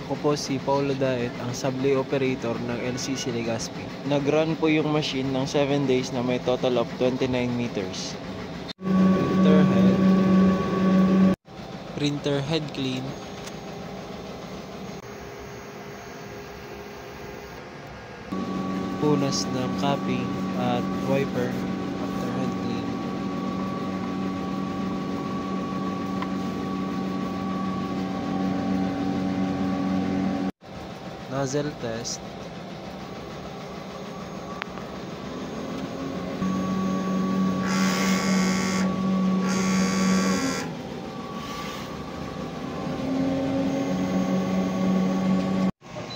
Ako po si Paulo Daet, ang sublay operator ng LCC Legazpi. Nag-run po yung machine ng 7 days na may total of 29 meters. Printer head clean. Punas ng capping at wiper after head clean. Nozzle test.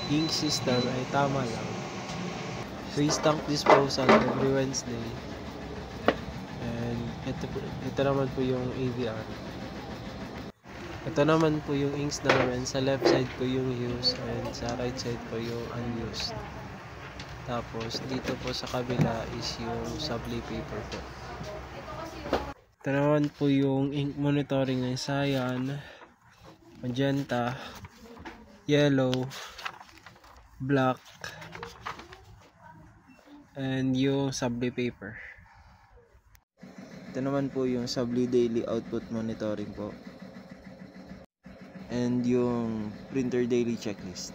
Ink system ay tama lang. Waste tank disposal every Wednesday. And ito naman po yung AVR. Ito naman po yung inks namin. Sa left side po yung used and sa right side po yung unused. Tapos dito po sa kabila is yung sublay paper po. Ito naman po yung ink monitoring ng cyan, magenta, yellow, black, and yung sublay paper. Ito naman po yung sublay daily output monitoring po. And yung printer daily checklist.